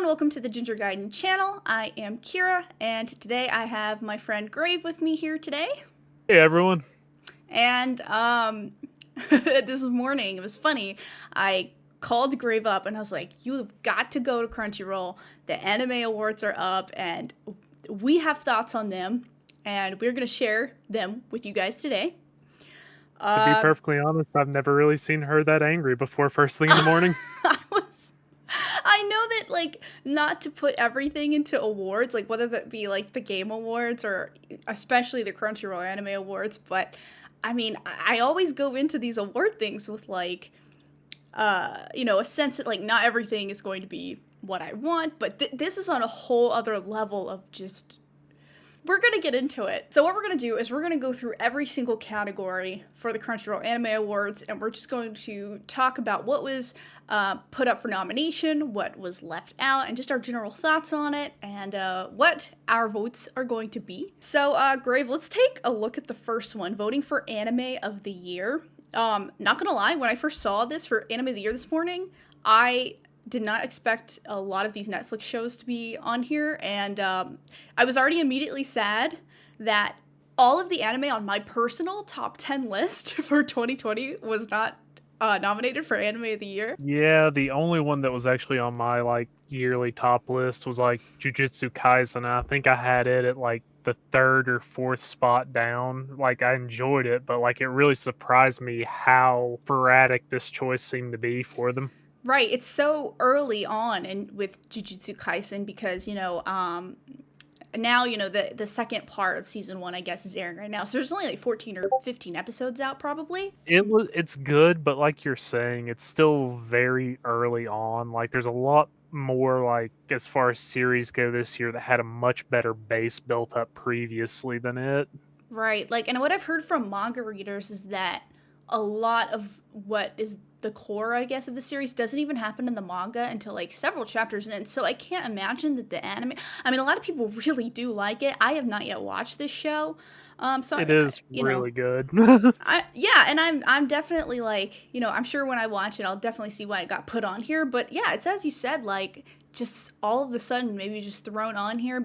everyone, welcome to the Ginger Gaiden channel. I am Kira, and today I have my friend Grave with me here today. Hey everyone. And this morning, it was funny, I called Grave up and I was like, you have got to go to Crunchyroll. The anime awards are up and we have thoughts on them, and we're going to share them with you guys today. To be perfectly honest, I've never really seen her that angry before first thing in the morning. I know that, like, not to put everything into awards, like, whether that be, like, the Game Awards or especially the Crunchyroll Anime Awards, but, I mean, I always go into these award things with, like, a sense that, like, not everything is going to be what I want, but this is on a whole other level of just... We're going to get into it. So what we're going to do is we're going to go through every single category for the Crunchyroll Anime Awards, and we're just going to talk about what was put up for nomination, what was left out, and just our general thoughts on it, and what our votes are going to be. So, Grave, let's take a look at the first one, voting for Anime of the Year. Not gonna lie, when I first saw this for Anime of the Year this morning, I did not expect a lot of these Netflix shows to be on here, and I was already immediately sad that all of the anime on my personal top 10 list for 2020 was not nominated for Anime of the Year. Yeah, the only one that was actually on my yearly top list was Jujutsu Kaisen. I think I had it at the third or fourth spot down. I enjoyed it, but it really surprised me how sporadic this choice seemed to be for them. Right, it's so early on and with Jujutsu Kaisen because, now, the second part of season 1, I guess, is airing right now. So there's only like 14 or 15 episodes out, probably. It's good, but like you're saying, it's still very early on. There's a lot more, as far as series go this year that had a much better base built up previously than it. Right, and what I've heard from manga readers is that a lot of what is the core, I guess, of the series doesn't even happen in the manga until several chapters in. So I can't imagine that the anime... I mean, a lot of people really do like it. I have not yet watched this show. So it is really good. Yeah, and I'm definitely I'm sure when I watch it, I'll definitely see why it got put on here. But yeah, it's as you said, just all of a sudden maybe just thrown on here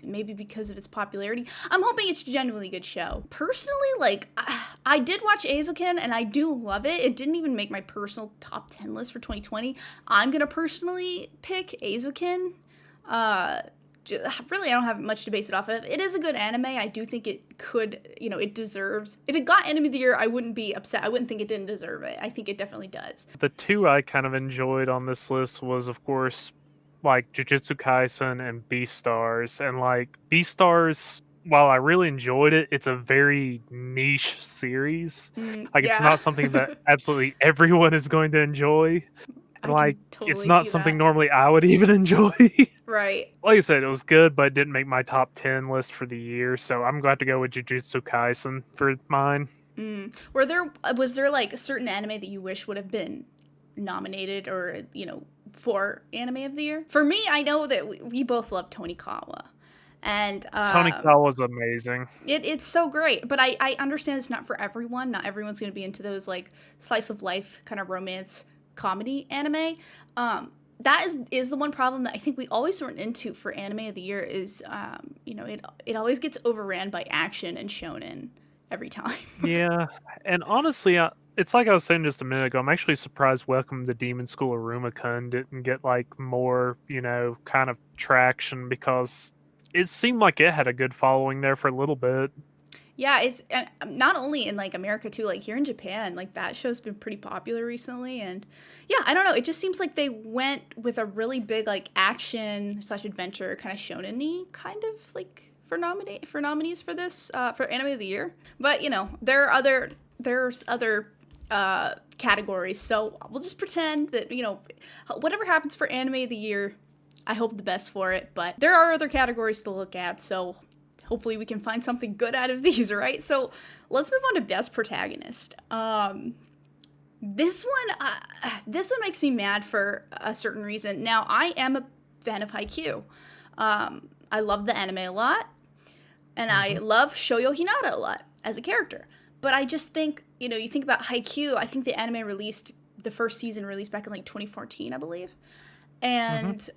maybe because of its popularity. I'm hoping it's a genuinely good show. Personally, I did watch Eizouken, and I do love it. It didn't even make my personal top 10 list for 2020. I'm gonna personally pick Eizouken. Really, I don't have much to base it off of. It is a good anime. I do think it could, it deserves... If it got Anime of the Year, I wouldn't be upset. I wouldn't think it didn't deserve it. I think it definitely does. The two I kind of enjoyed on this list was, of course, Jujutsu Kaisen and Beastars. And Beastars, while I really enjoyed it, it's a very niche series. It's not something that absolutely everyone is going to enjoy. And totally it's not something normally I would even enjoy. Right. Like I said, it was good, but it didn't make my top 10 list for the year. So I'm glad to go with Jujutsu Kaisen for mine. Was there a certain anime that you wish would have been nominated or, for Anime of the Year? For me, I know that we both love Tonikawa. And Tonikawa was amazing. It's so great, but I understand it's not for everyone. Not everyone's going to be into those slice of life kind of romance comedy anime. That is the one problem that I think we always run into for Anime of the Year is it always gets overran by action and shonen every time. Yeah, and honestly, it's like I was saying just a minute ago, I'm actually surprised Welcome to Demon School Aruma-kun didn't get more, kind of traction, because it seemed like it had a good following there for a little bit. Yeah, it's not only in America too, here in Japan, that show's been pretty popular recently, and yeah, I don't know, it just seems like they went with a really big action / adventure kind of shonen-y kind of for nominees for this for Anime of the Year. But there's other categories, so we'll just pretend that whatever happens for Anime of the Year, I hope the best for it. But there are other categories to look at, so hopefully we can find something good out of these, right? So let's move on to Best Protagonist. This one makes me mad for a certain reason. Now, I am a fan of Haikyuu. I love the anime a lot, and I love Shoyo Hinata a lot as a character. But I just think, you think about Haikyuu, I think the anime the first season released back in 2014, I believe. And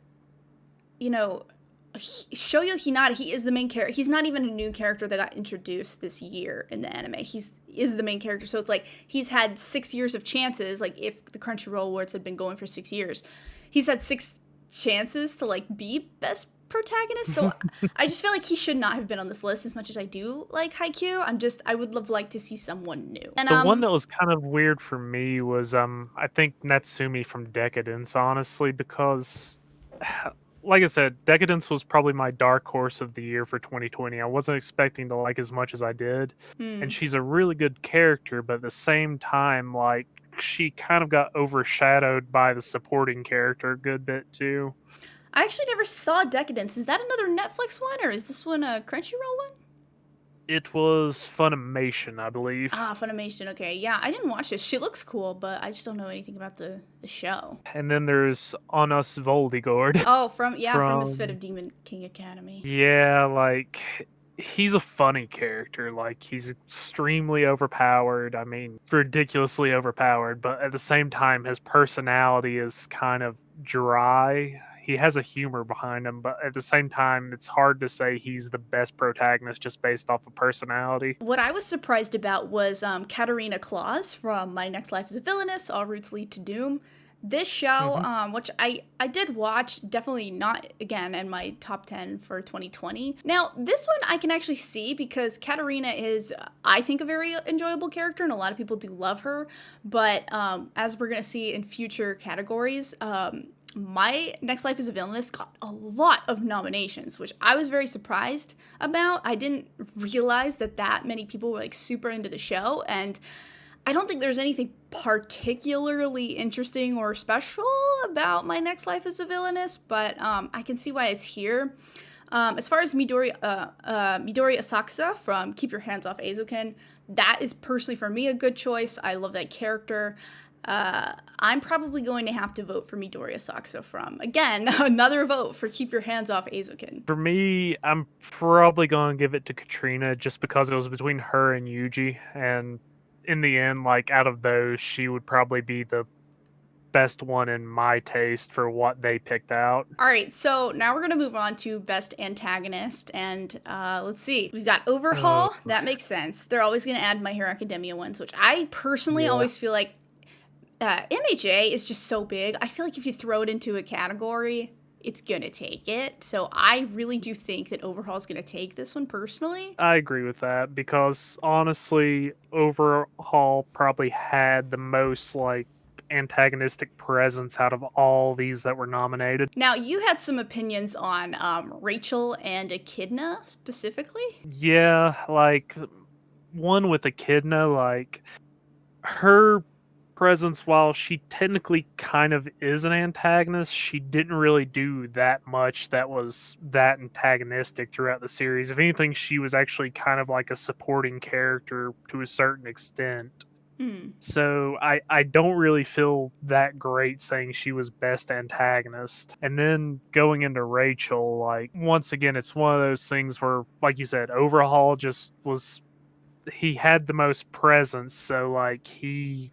you know, Shoyo Hinata, he is the main character. He's not even a new character that got introduced this year in the anime. He's is the main character. So it's like he's had 6 years of chances. Like if the Crunchyroll Awards had been going for 6 years, he's had 6 chances to like be best protagonist. So I just feel like he should not have been on this list as much as I do like Haikyuu. I would love like to see someone new. And The one that was kind of weird for me was, I think Natsumi from Decadence, honestly, because, like I said, Decadence was probably my dark horse of the year for 2020. I wasn't expecting to like as much as I did, and hmm. she's a really good character, but at the same time, like, she kind of got overshadowed by the supporting character a good bit too. I actually never saw Decadence. Is that another Netflix one or is this one a Crunchyroll one? It was Funimation, I believe. Ah, Funimation. Okay, yeah, I didn't watch this. She looks cool, but I just don't know anything about the show. And then there's On Us Voldigord Oh, from yeah, from Misfit from of Demon King Academy. yeah, like he's a funny character. Like he's extremely overpowered. I mean, ridiculously overpowered, but at the same time his personality is kind of dry. He has a humor behind him, but at the same time it's hard to say he's the best protagonist just based off of personality. What I was surprised about was Katarina Claus from My Next Life is a Villainess, All Routes Lead to Doom. This show, Mhm. which I did watch, definitely not again in my top 10 for 2020. Now, this one I can actually see because Katarina is, I think, a very enjoyable character, and a lot of people do love her. But as we're going to see in future categories, My Next Life is a Villainess got a lot of nominations, which I was very surprised about. I didn't realize that many people were like super into the show, and I don't think there's anything particularly interesting or special about My Next Life as a Villainess, but I can see why it's here. As far as Midori Asakusa from Keep Your Hands Off Eizouken, that is personally for me a good choice. I love that character. I'm probably going to have to vote for Midori Asakusa from, again, another vote for Keep Your Hands Off Eizouken. For me, I'm probably going to give it to Katrina just because it was between her and Yuji, and in the end, like out of those, she would probably be the best one in my taste for what they picked out. All right, so now we're going to move on to Best Antagonist. And let's see. We've got Overhaul. That makes sense. They're always going to add My Hero Academia ones, which I personally Yeah, always feel like MHA is just so big. I feel like if you throw it into a category, it's going to take it. So I really do think that Overhaul is going to take this one personally. I agree with that because honestly, Overhaul probably had the most like antagonistic presence out of all these that were nominated. Now, you had some opinions on Rachel and Echidna specifically. Yeah, like one with Echidna, like her presence, while she technically kind of is an antagonist, she didn't really do that much that was that antagonistic throughout the series. If anything, she was actually kind of like a supporting character to a certain extent. Hmm. So I don't really feel that great saying she was best antagonist. And then going into Rachel, like once again, it's one of those things where, like you said, Overhaul just was he had the most presence, so like he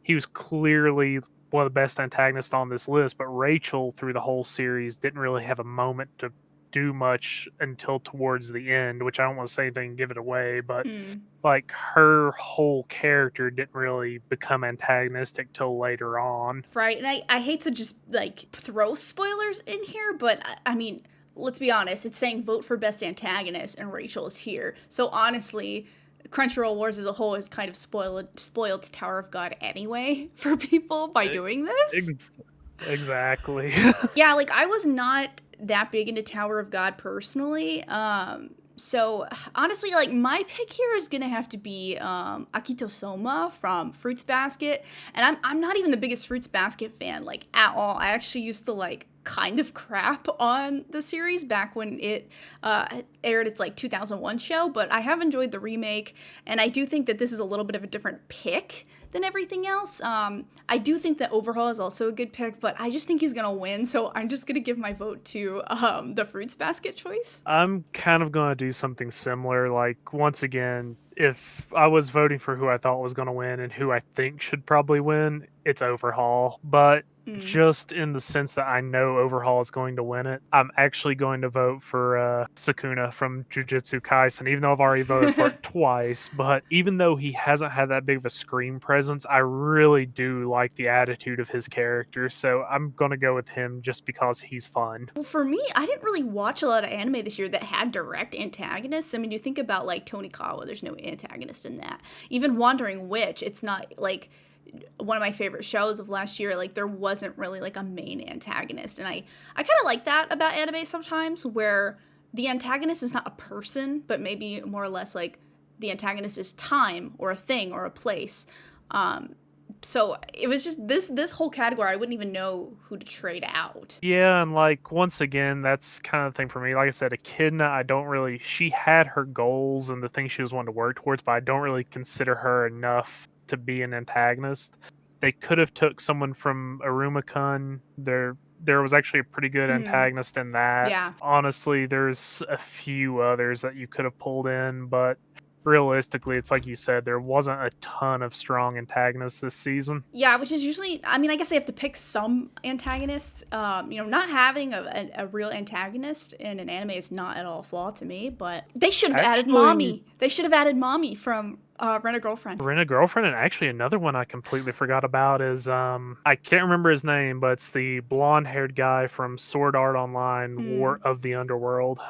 was clearly one of the best antagonists on this list, but Rachel through the whole series didn't really have a moment to do much until towards the end, which I don't want to say anything and give it away, but Hmm. like her whole character didn't really become antagonistic till later on. Right, and I hate to just like throw spoilers in here, but I mean, let's be honest, it's saying vote for best antagonist and Rachel is here. So honestly, Crunchyroll Wars as a whole has kind of spoiled Tower of God anyway for people by E- doing this. ex- exactly. Yeah, like I was not that big into Tower of God personally. So honestly, like my pick here is gonna have to be Akito Soma from Fruits Basket, and I'm not even the biggest Fruits Basket fan like at all. I actually used to like kind of crap on the series back when it aired its like 2001 show, but I have enjoyed the remake, and I do think that this is a little bit of a different pick than everything else. I do think that Overhaul is also a good pick, but I just think he's gonna win, so I'm just gonna give my vote to the Fruits Basket choice. I'm kind of going to do something similar. Like, once again, if I was voting for who I thought was going to win and who I think should probably win, it's Overhaul. But Mm. just in the sense that I know Overhaul is going to win it. I'm actually going to vote for Sukuna from Jujutsu Kaisen, even though I've already voted for it twice. But even though he hasn't had that big of a screen presence, I really do like the attitude of his character. So I'm going to go with him just because he's fun. Well, for me, I didn't really watch a lot of anime this year that had direct antagonists. I mean, you think about like Tonikawa, there's no antagonist in that. Even Wandering Witch, it's not like one of my favorite shows of last year. Like there wasn't really like a main antagonist, and I kind of like that about anime sometimes, where the antagonist is not a person, but maybe more or less like the antagonist is time or a thing or a place. Um, so it was just this whole category. I wouldn't even know who to trade out. Yeah, and like once again, that's kind of the thing for me. Like I said, Echidna, I don't really. She had her goals and the things she was wanting to work towards, but I don't really consider her enough to be an antagonist. They could have took someone from Aruma-kun. There was actually a pretty good Mm, antagonist in that. yeah. Honestly, there's a few others that you could have pulled in, but realistically, it's like you said, there wasn't a ton of strong antagonists this season. Yeah, which is usually, I mean, I guess they have to pick some antagonists. Not having a real antagonist in an anime is not at all a flaw to me, but they should have added Actually, Mommy. They should have added Mommy from Rent a Girlfriend. Rent a Girlfriend, and actually another one I completely forgot about is I can't remember his name, but it's the blonde haired guy from Sword Art Online Hmm. War of the Underworld.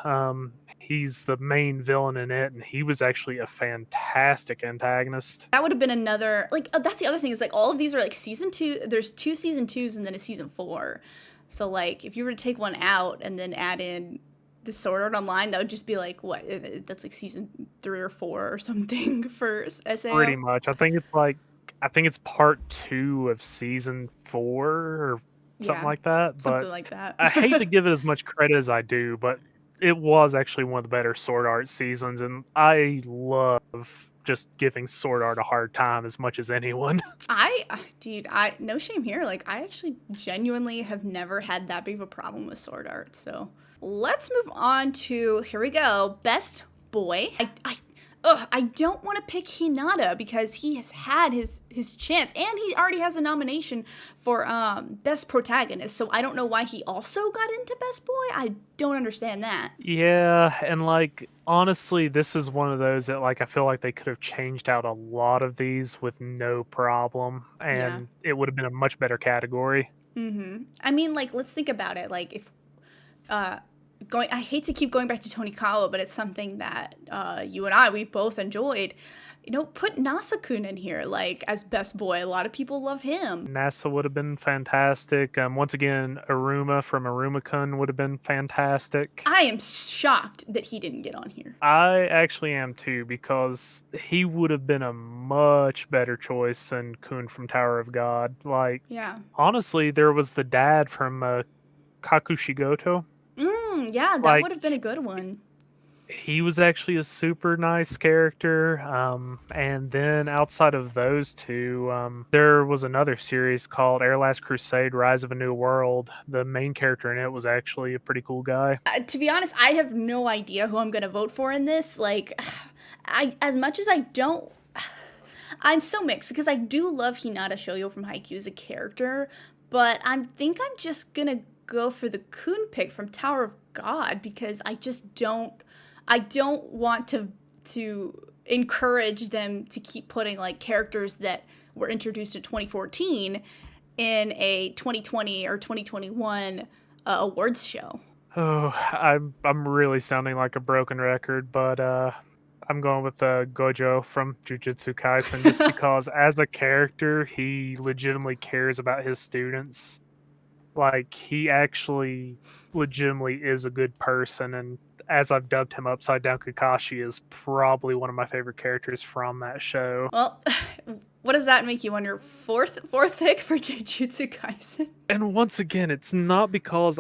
He's the main villain in it, and he was actually a fantastic antagonist. That would have been another, like, that's the other thing is, like, all of these are, like, season two. There's two season twos and then a season four. So, like, if you were to take one out and then add in the Sword Art Online, that would just be, like, what? That's, like, season three or four or something for Pretty SAO. much. I think it's part 2 of season 4 or something Yeah, like that, but something like that. I hate to give it as much credit as I do, but it was actually one of the better Sword Art seasons, and I love just giving Sword Art a hard time as much as anyone. Dude, I no shame here. Like, I actually genuinely have never had that big of a problem with Sword Art. So let's move on to, here we go, best boy. I don't want to pick Hinata because he has had his chance and he already has a nomination for best protagonist. So I don't know why he also got into best boy. I don't understand that. Yeah, and, like, honestly, this is one of those that, like, I feel like they could have changed out a lot of these with no problem, Yeah. and it would have been a much better category. I mean, like, let's think about it. Like, if uh going I hate to keep going back to Tony Kawa, but it's something that you and we both enjoyed. Put Nasa-kun in here, like, as best boy. A lot of people love him. NASA would have been fantastic. Once again, Aruma from Aruma-kun would have been fantastic. I am shocked that he didn't get on here. I actually am too, because he would have been a much better choice than Kun from Tower of God. Like, Yeah. honestly, there was the dad from Kakushigoto. Yeah, that would have been a Like, good one. he was actually a super nice character. And then outside of those two, there was another series called Air Last Crusade: Rise of a New World. The main character in it was actually a pretty cool guy. To be honest, I have no idea who I'm gonna vote for in this. Like, I as much as I don't, I'm so mixed because I do love Hinata Shoyo from Haikyuu as a character, but I'm just gonna go for the Kun pick from Tower of God because I don't want to encourage them to keep putting like characters that were introduced in 2014 in a 2020 or 2021 awards show. Oh, I'm really sounding like a broken record, but I'm going with Gojo from Jujutsu Kaisen just because as a character, he legitimately cares about his students. Like, he actually legitimately is a good person, and as I've dubbed him Upside Down Kakashi is probably one of my favorite characters from that show. Well, what does that make you on your fourth pick for Jujutsu Kaisen? And once again, it's not because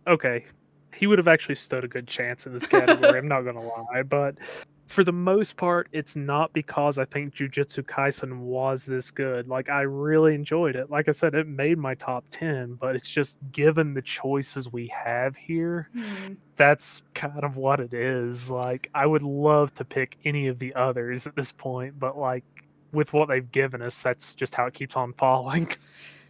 okay, he would have actually stood a good chance in this category, I'm not gonna lie, but for the most part, it's not because I think Jujutsu Kaisen was this good. Like, I really enjoyed it. Like I said, it made my top 10, but it's just given the choices we have here, Hmm. that's kind of what it is. Like, I would love to pick any of the others at this point, but, like, with what they've given us, that's just how it keeps on falling.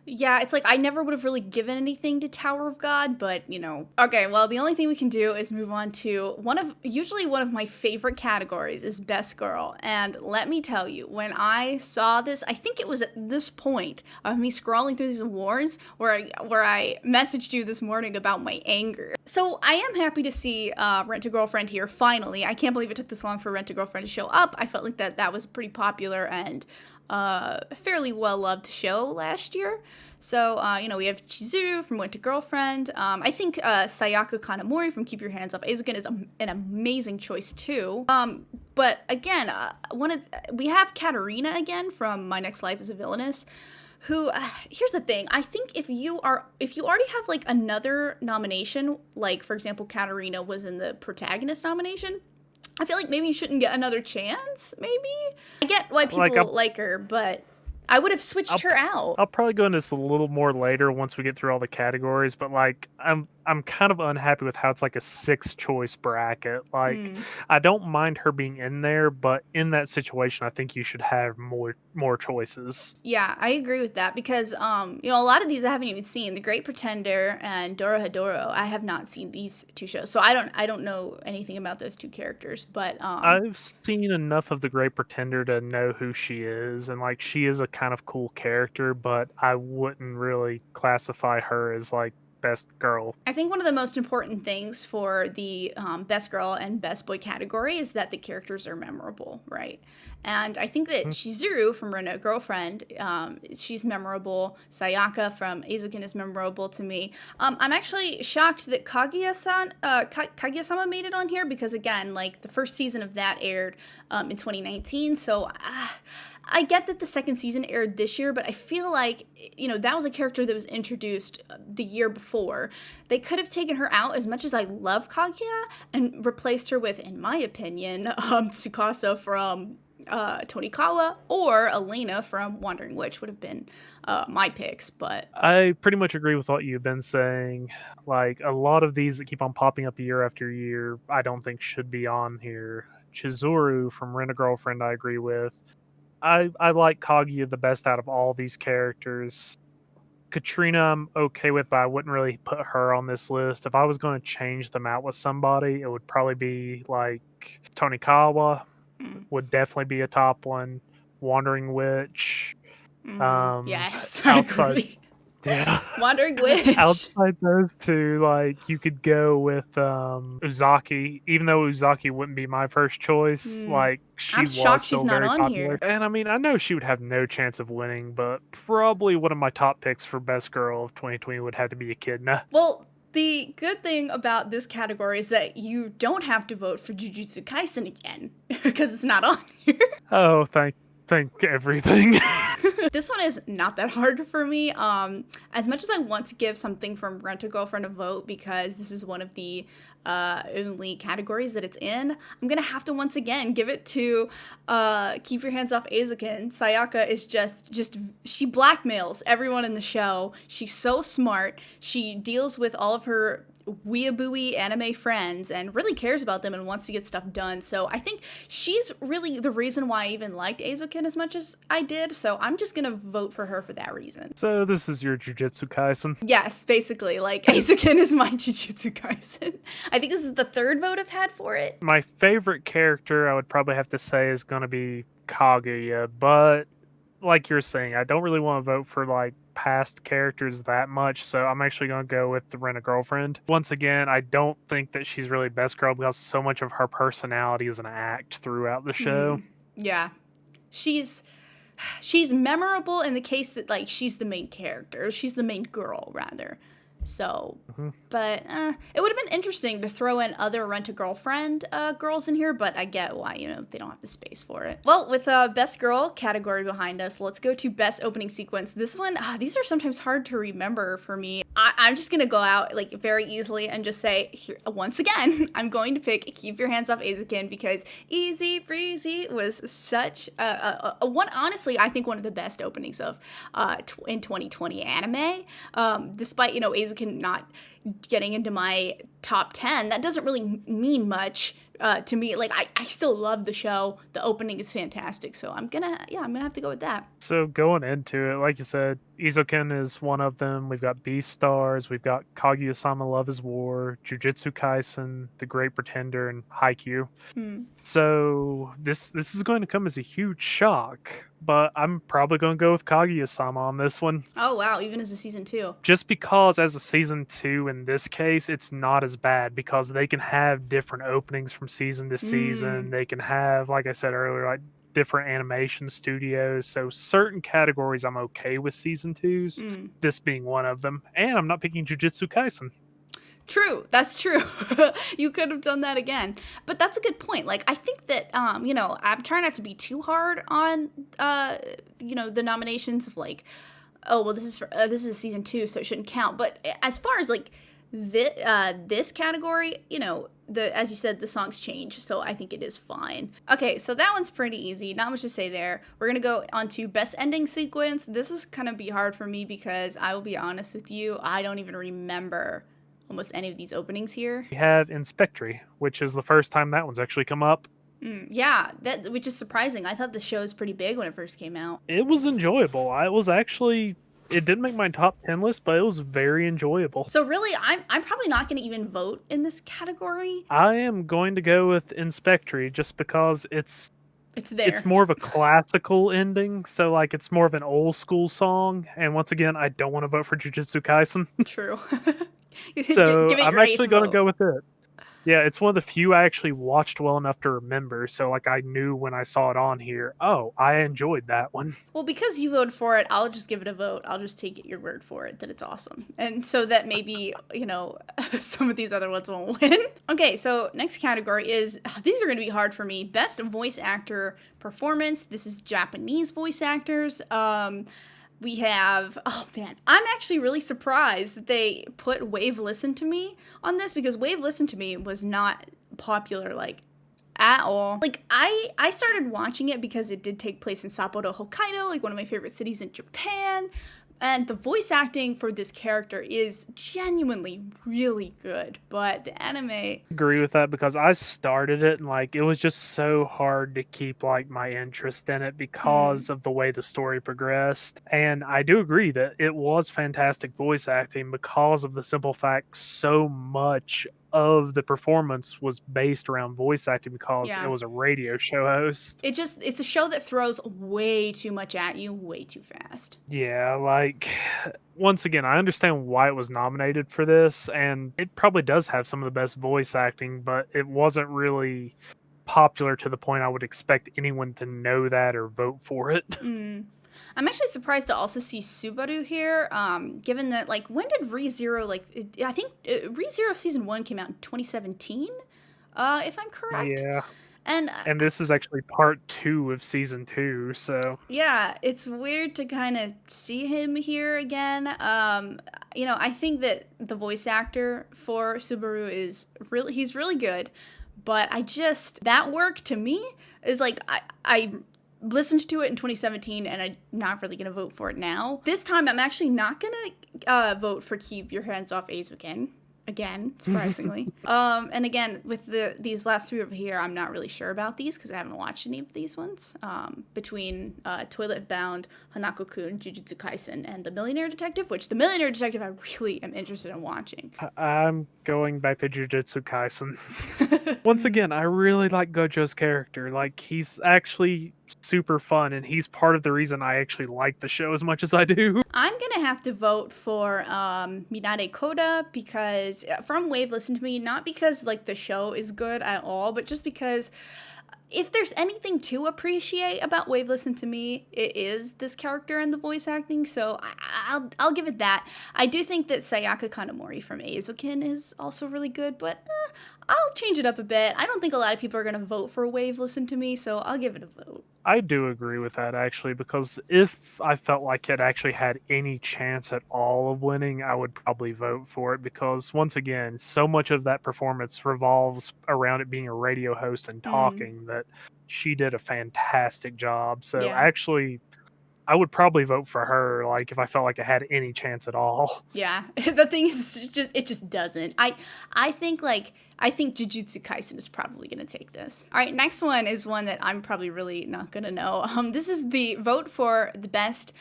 Yeah, it's like I never would have really given anything to Tower of God, but you know. Okay, well, the only thing we can do is move on to usually one of my favorite categories is Best Girl. And let me tell you, when I saw this, I think it was at this point of me scrolling through these awards where I messaged you this morning about my anger. So I am happy to see Rent a Girlfriend here finally. I can't believe it took this long for Rent a Girlfriend to show up. I felt like that was pretty popular and fairly well-loved show last year. So, we have Chizuru from Went to Girlfriend. I think Sayaka Kanamori from Keep Your Hands Off Eizouken is an amazing choice, too. But again, we have Katarina again from My Next Life as a Villainess, who, here's the thing, I think if you already have, like, another nomination, like, for example, Katarina was in the protagonist nomination, I feel like maybe you shouldn't get another chance, maybe? I get why people like her, but I would have switched her out. I'll probably go into this a little more later once we get through all the categories, but like I'm kind of unhappy with how it's like a 6-choice bracket. Like I don't mind her being in there, but in that situation I think you should have more choices. Yeah, I agree with that because a lot of these I haven't even seen. The Great Pretender and Dorohedoro, I have not seen these two shows. So I don't know anything about those two characters, but I've seen enough of The Great Pretender to know who she is, and like she is a kind of cool character, but I wouldn't really classify her as like best girl. I think one of the most important things for the best girl and best boy category is that the characters are memorable, right? And I think that Chizuru from Rent a Girlfriend, she's memorable. Sayaka from Eizouken is memorable to me. I'm actually shocked that Kaguya-sama made it on here because, again, like the first season of that aired in 2019, so I get that the second season aired this year, but I feel like, that was a character that was introduced the year before. They could have taken her out, as much as I love Kaguya, and replaced her with, in my opinion, Tsukasa from Tonikawa, or Elena from Wandering Witch would have been my picks, but I pretty much agree with what you've been saying. Like a lot of these that keep on popping up year after year, I don't think should be on here. Chizuru from Rent a Girlfriend, I agree with. I like Kaguya the best out of all these characters. Katrina I'm okay with, but I wouldn't really put her on this list. If I was going to change them out with somebody, it would probably be like Tonikawa would definitely be a top one. Wandering Witch. yes, Outside, I agree. yeah. Wandering Witch. Outside those two, like you could go with Uzaki, even though Uzaki wouldn't be my first choice. Like I'm was shocked still she's not very on popular, here. and I mean I know she would have no chance of winning, but probably one of my top picks for best girl of 2020 would have to be Echidna. Well, the good thing about this category is that you don't have to vote for Jujutsu Kaisen again because it's not on here. Oh, thank everything. This one is not that hard for me. As much as I want to give something from Rent a Girlfriend a vote because this is one of the only categories that it's in, I'm gonna have to once again give it to Keep Your Hands Off Eizouken. Sayaka is just she blackmails everyone in the show. She's so smart. She deals with all of her weeaboo anime friends and really cares about them and wants to get stuff done. So I think she's really the reason why I even liked Eizouken as much as I did. So I'm just gonna vote for her for that reason. So this is your Jujutsu Kaisen? Yes, basically. Like Eizouken is my Jujutsu Kaisen. I think this is the third vote I've had for it. My favorite character I would probably have to say is gonna be Kaguya, but like you're saying, I don't really want to vote for like past characters that much, so I'm actually going to go with the Rent a Girlfriend. Once again, I don't think that she's really best girl because so much of her personality is an act throughout the show. Yeah. She's memorable in the case that like she's the main character. She's the main girl rather. So, but it would have been interesting to throw in other Rent a Girlfriend girls in here, but I get why, they don't have the space for it. Well, with Best Girl category behind us, let's go to Best Opening Sequence. This one, these are sometimes hard to remember for me. I'm just going to go out like very easily and just say, here, once again, I'm going to pick Keep Your Hands Off Eizouken because Easy Breezy was such one, honestly, I think one of the best openings of in 2020 anime. Despite, Eizouken not getting into my top 10, that doesn't really mean much to me, like I still love the show. The opening is fantastic, so I'm gonna have to go with that. So going into it, like you said, Izoken is one of them. We've got Beastars, we've got Kaguya-sama Love is War, Jujutsu Kaisen, The Great Pretender, and Haikyuu. Hmm. So this is going to come as a huge shock, but I'm probably going to go with Kaguya-sama on this one. Oh wow, even as a season two. Just because as a season 2 in this case, it's not as bad because they can have different openings from season to season. Mm, They can have, like I said earlier, like different animation studios. So certain categories I'm okay with season 2s, mm. this being one of them. And I'm not picking Jujutsu Kaisen. True, that's true. You could have done that again, but that's a good point. Like, I think that I'm trying not to be too hard on the nominations of like, oh well, this is a season two, so it shouldn't count. But as far as like this category, the as you said, the songs change, so I think it is fine. Okay, so that one's pretty easy. Not much to say there. We're gonna go on to best ending sequence. This is gonna be hard for me because I will be honest with you, I don't even remember almost any of these openings here. We have Inspectory, which is the first time that one's actually come up. Yeah, that which is surprising. I thought the show was pretty big when it first came out. It was enjoyable. I was actually it didn't make my top 10 list, but it was very enjoyable. So really, I'm probably not going to even vote in this category. I am going to go with Inspectory just because It's it's there. more of a classical ending, so like it's more of an old school song. And once again, I don't want to vote for Jujutsu Kaisen, True. so Give it I'm your eighth actually going to vote. go with it. Yeah, it's one of the few I actually watched well enough to remember. So like I knew when I saw it on here, oh, I enjoyed that one. Well, because you voted for it, I'll just give it a vote. I'll just take it your word for it that it's awesome. And so that maybe, some of these other ones won't win. Okay, so next category is these are going to be hard for me. Best voice actor performance. This is Japanese voice actors. We have, oh man, I'm actually really surprised that they put Wave Listen to Me on this because Wave Listen to Me was not popular like at all. Like I started watching it because it did take place in Sapporo, Hokkaido, like one of my favorite cities in Japan. And the voice acting for this character is genuinely really good, but the anime, Agree with that because I started it and like it was just so hard to keep like my interest in it because of the way the story progressed. And I do agree that it was fantastic voice acting because of the simple fact so much of the performance was based around voice acting because it yeah. was a radio show host. It's a show that throws way too much at you way too fast. Yeah, like once again, I understand why it was nominated for this, and it probably does have some of the best voice acting, but it wasn't really popular to the point I would expect anyone to know that or vote for it. I'm actually surprised to also see Subaru here, given that, like, when did ReZero, I think ReZero Season 1 came out in 2017, if I'm correct. Yeah. And And this is actually part 2 of season 2, so yeah, it's weird to kind of see him here again. I think that the voice actor for Subaru he's really good, but that work to me is like, I listened to it in 2017 and I'm not really going to vote for it now. This time I'm actually not going to vote for Keep Your Hands Off Azuken. Again, surprisingly. And again, with these last three over here, I'm not really sure about these because I haven't watched any of these ones. Between Toilet Bound, Hanako-kun, Jujutsu Kaisen, and The Millionaire Detective, which The Millionaire Detective I really am interested in watching. I'm going back to Jujutsu Kaisen. Once again, I really like Gojo's character. Like he's actually super fun and he's part of the reason I actually like the show as much as I do. I'm gonna have to vote for Minare Koda because from Wave Listen to Me, not because like the show is good at all, but just because if there's anything to appreciate about Wave Listen to Me, it is this character and the voice acting. So I'll give it that. I do think that Sayaka Kanamori from Eizouken is also really good, but I'll change it up a bit. I don't think a lot of people are gonna vote for Wave Listen to Me, so I'll give it a vote. I do agree with that actually, because if I felt like it actually had any chance at all of winning, I would probably vote for it because once again, so much of that performance revolves around it being a radio host and talking that she did a fantastic job. So Yeah. actually I would probably vote for her, like, if I felt like I had any chance at all. Yeah, the thing is, it just doesn't. I think I think Jujutsu Kaisen is probably gonna take this. All right, next one is one that I'm probably really not gonna know. This is the vote for the best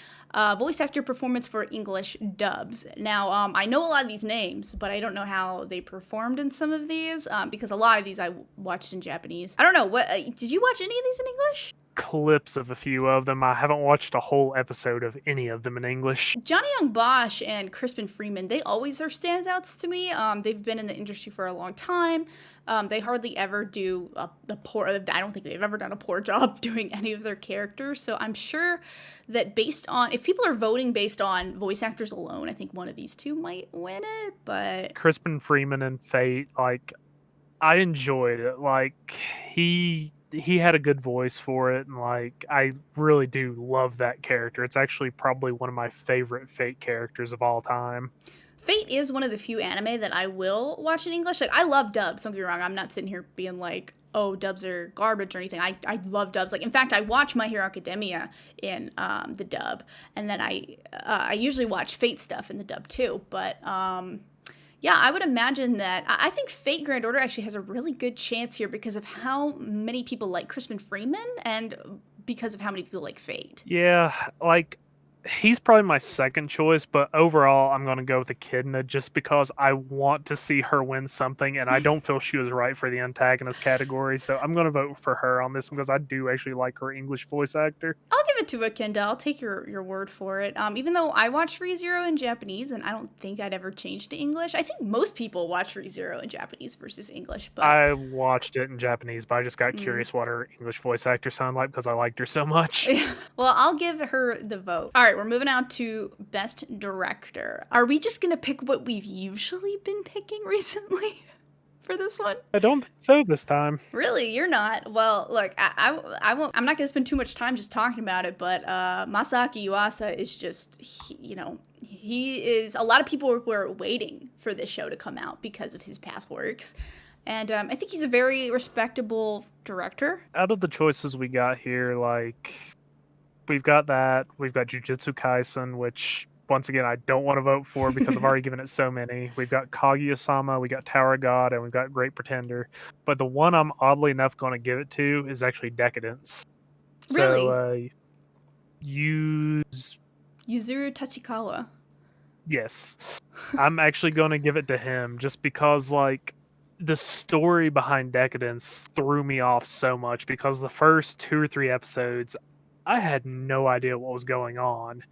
voice actor performance for English dubs. Now, I know a lot of these names, but I don't know how they performed in some of these because a lot of these I watched in Japanese. I don't know what did you watch any of these in English? Clips of a few of them. I haven't watched a whole episode of any of them in English. Johnny Young Bosch and Crispin Freeman, they always are standouts to me. They've been in the industry for a long time. They hardly ever do a poor. I don't think they've ever done a poor job doing any of their characters. So I'm sure that based on if people are voting based on voice actors alone, I think one of these two might win it. But Crispin Freeman and Fate, like, I enjoyed it. Like, he had a good voice for it, and like I really do love that character. It's actually probably one of my favorite Fate characters of all time. Fate is one of the few anime that I will watch in English. Like I love dubs. Don't get me wrong. I'm not sitting here being like, oh, dubs are garbage or anything. I love dubs. Like in fact, I watch My Hero Academia in the dub, and then I usually watch Fate stuff in the dub too. But yeah, I would imagine that. I think Fate Grand Order actually has a really good chance here because of how many people like Crispin Freeman and because of how many people like Fate. Yeah, like he's probably my second choice, but overall, I'm going to go with Echidna just because I want to see her win something, and I don't feel she was right for the antagonist category. So I'm going to vote for her on this one because I do actually like her English voice actor. I'll give it to Akinda. I'll take your word for it. Even though I watch ReZero in Japanese, and I don't think I'd ever change to English. I think most people watch ReZero in Japanese versus English. But I watched it in Japanese, but I just got curious what her English voice actor sounded like because I liked her so much. well, I'll give her the vote. All right, we're moving on to Best Director. Are we just gonna pick what we've usually been picking recently? For this one? I don't think so this time. Really? You're not? Well, look, I won't. I'm not gonna spend too much time just talking about it. But Masaaki Yuasa is just, he is. A lot of people were waiting for this show to come out because of his past works, and I think he's a very respectable director. Out of the choices we got here, like we've got Jujutsu Kaisen, which once again, I don't want to vote for because I've already given it so many. We've got Kaguya-sama, we got Tower of God, and we've got Great Pretender. But the one I'm oddly enough going to give it to is actually Decadence. Really? So, Yuzuru Tachikawa. Yes. I'm actually going to give it to him just because, like, the story behind Decadence threw me off so much because the first 2 or 3 episodes, I had no idea what was going on.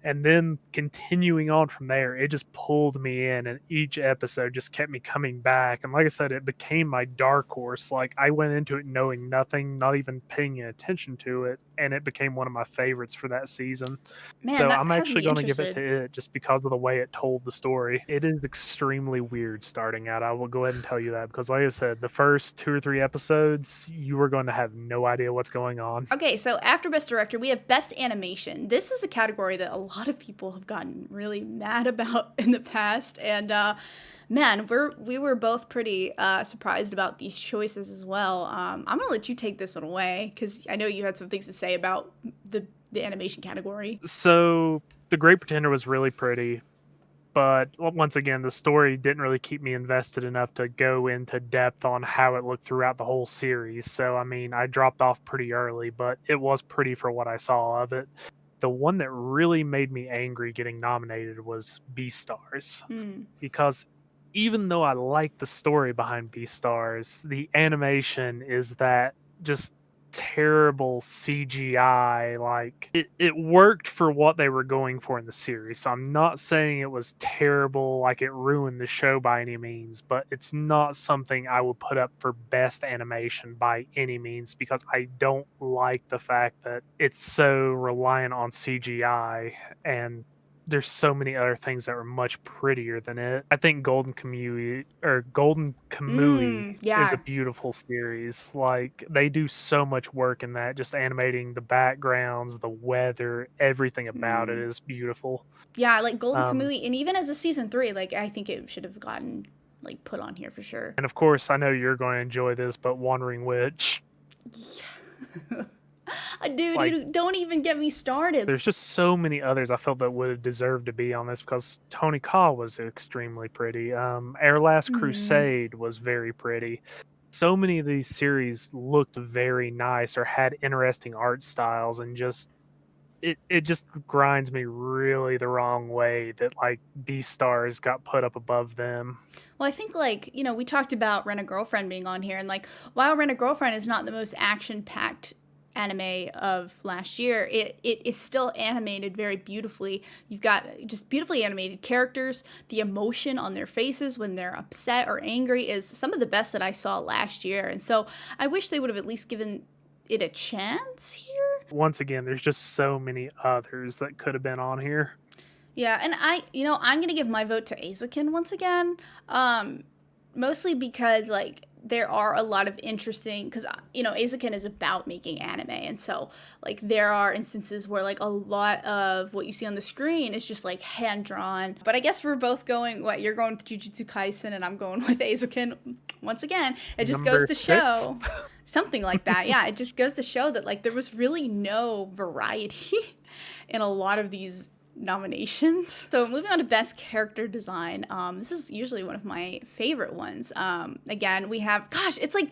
And then continuing on from there, it just pulled me in, and each episode just kept me coming back. And like I said, it became my dark horse. Like I went into it knowing nothing, not even paying attention to it, and it became one of my favorites for that season. Man, So that I'm has actually me going to give it interested. to it just because of the way it told the story. It is extremely weird starting out. I will go ahead and tell you that because, like I said, the first 2 or 3 episodes, you are going to have no idea what's going on. Okay, so after Best Director, we have Best Animation. This is a category that a lot of people have gotten really mad about in the past, and man, we were both pretty surprised about these choices as well. I'm gonna let you take this one away because I know you had some things to say about the animation category. So The Great Pretender was really pretty, but once again, the story didn't really keep me invested enough to go into depth on how it looked throughout the whole series. So, I mean, I dropped off pretty early, but it was pretty for what I saw of it. The one that really made me angry getting nominated was Beastars, because even though I like the story behind Beastars, the animation is that just terrible CGI. Like it worked for what they were going for in the series. So I'm not saying it was terrible, like it ruined the show by any means, but it's not something I would put up for best animation by any means because I don't like the fact that it's so reliant on CGI and there's so many other things that were much prettier than it. I think Golden Kamui is Yeah. a beautiful series. Like they do so much work in that, just animating the backgrounds, the weather, everything about it is beautiful. Yeah, like Golden Um, Kamui, and even as a season 3, like I think it should have gotten like put on here for sure. and of course, I know you're going to enjoy this, but Wandering Witch. Dude, Like, you don't even get me started. there's just so many others I felt that would have deserved to be on this because Tony Ka was extremely pretty. Air Last Hmm. Crusade was very pretty. So many of these series looked very nice or had interesting art styles, and just it just grinds me really the wrong way that like Beastars got put up above them. Well, I think like, we talked about Rent a Girlfriend being on here, and like while Rent a Girlfriend is not the most action packed anime of last year, it is still animated very beautifully. You've got just beautifully animated characters. The emotion on their faces when they're upset or angry is some of the best that I saw last year. And so I wish they would have at least given it a chance here. Once again, there's just so many others that could have been on here. Yeah, and I'm gonna give my vote to Azukin once again, mostly because like there are a lot of interesting because Azukin is about making anime, and so like there are instances where like a lot of what you see on the screen is just like hand drawn. But I guess we're both going. What you're going with Jujutsu Kaisen, and I'm going with Azukin. Once again, it just goes Number to 6. show something like that. Yeah, it just goes to show that like there was really no variety in a lot of these nominations. So moving on to best character design, this is usually one of my favorite ones. Again, we have, gosh, it's like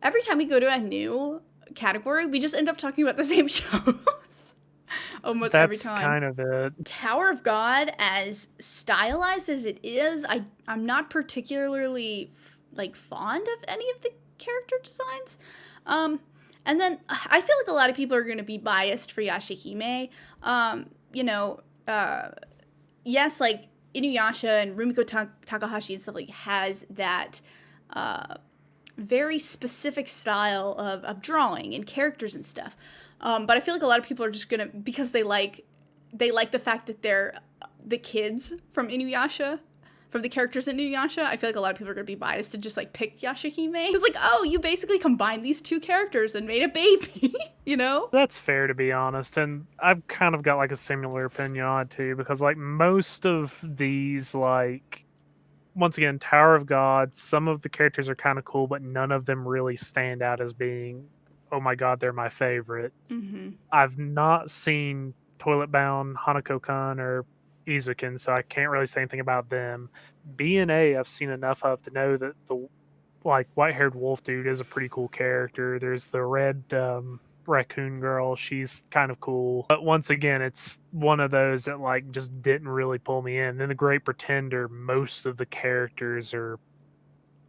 every time we go to a new category, we just end up talking about the same shows. Almost every That's time. kind of it. Tower of God, as stylized as it is, I'm not particularly like fond of any of the character designs. And then I feel like a lot of people are going to be biased for Yashahime. Yes, like Inuyasha and Rumiko Takahashi and stuff like has that very specific style of drawing and characters and stuff. But I feel like a lot of people are just gonna, because they like the fact that they're the kids from Inuyasha, from the characters in Inuyasha. I feel like a lot of people are gonna be biased to just like pick Yashahime. It's like, oh, you basically combined these two characters and made a baby, you know? That's fair, to be honest, and I've kind of got like a similar opinion on it too, because like most of these, like, once again, Tower of God, some of the characters are kind of cool, but none of them really stand out as being, oh my god, they're my favorite. Mm-hmm. I've not seen Toilet Bound, Hanako-kun, or Izukin, so I can't really say anything about them. B and A, I've seen enough of to know that the like white-haired wolf dude is a pretty cool character. There's the red raccoon girl, she's kind of cool. But once again, it's one of those that like just didn't really pull me in. Then the Great Pretender, most of the characters are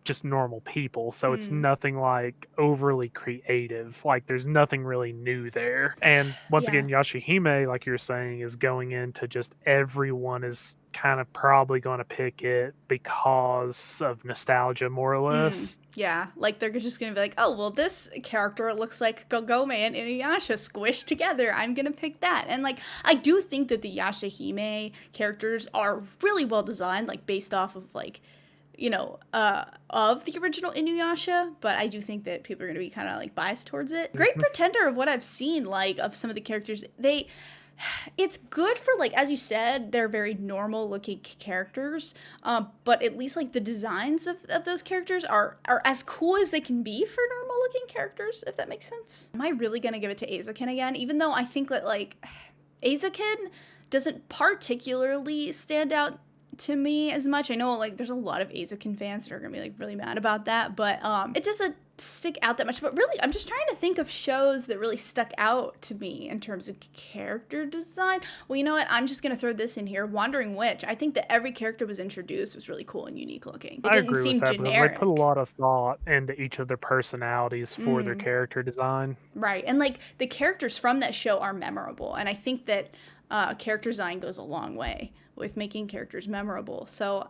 just normal people, so it's Mm. nothing like overly creative. Like there's nothing really new there. And once Yeah. again, Yashahime, like you're saying, is going into just everyone is kind of probably going to pick it because of nostalgia, more or less. Yeah, like they're just gonna be like, oh, well, this character looks like Gogome and Inuyasha squished together. I'm gonna pick that. And like, I do think that the Yashahime characters are really well designed, like based off of like, of the original Inuyasha, but I do think that people are going to be kind of like biased towards it. Great Mhm. Pretender, of what I've seen, like of some of the characters, it's good for like, as you said, they're very normal looking characters, but at least like the designs of those characters are as cool as they can be for normal looking characters, if that makes sense. Am I really going to give it to Azukin again, even though I think that like Azukin doesn't particularly stand out to me as much. I know like there's a lot of Azukin fans that are gonna be like really mad about that, but it doesn't stick out that much. But really, I'm just trying to think of shows that really stuck out to me in terms of character design. Well, you know what? I'm just gonna throw this in here. Wandering Witch. I think that every character was introduced was really cool and unique looking. It I didn't agree with seem that because they generic. put a lot of thought into each of their personalities for their character design. Right. And like the characters from that show are memorable. And I think that character design goes a long way with making characters memorable. So,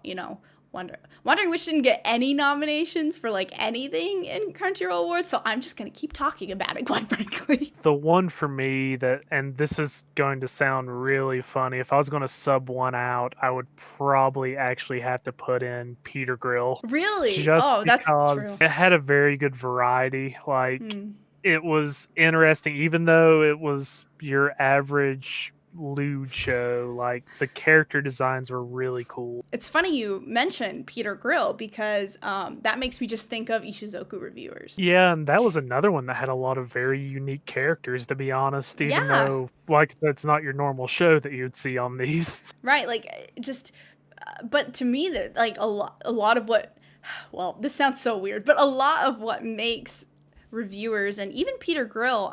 Wandering Witch didn't get any nominations for like anything in Crunchyroll Awards, so I'm just gonna keep talking about it, quite frankly. The one for me that, and this is going to sound really funny, if I was going to sub one out, I would probably actually have to put in Peter Grill. Really? Just Oh, that's true. because it had a very good variety. Like, Hmm. it was interesting, even though it was your average lewd show. Like the character designs were really cool. It's funny you mentioned Peter Grill because that makes me just think of Ishizoku reviewers. Yeah, and that was another one that had a lot of very unique characters, to be honest, even Yeah, though, like, that's not your normal show that you'd see on these. right. Like just, but to me, that like a lot of what, well, this sounds so weird, but a lot of what makes reviewers and even Peter Grill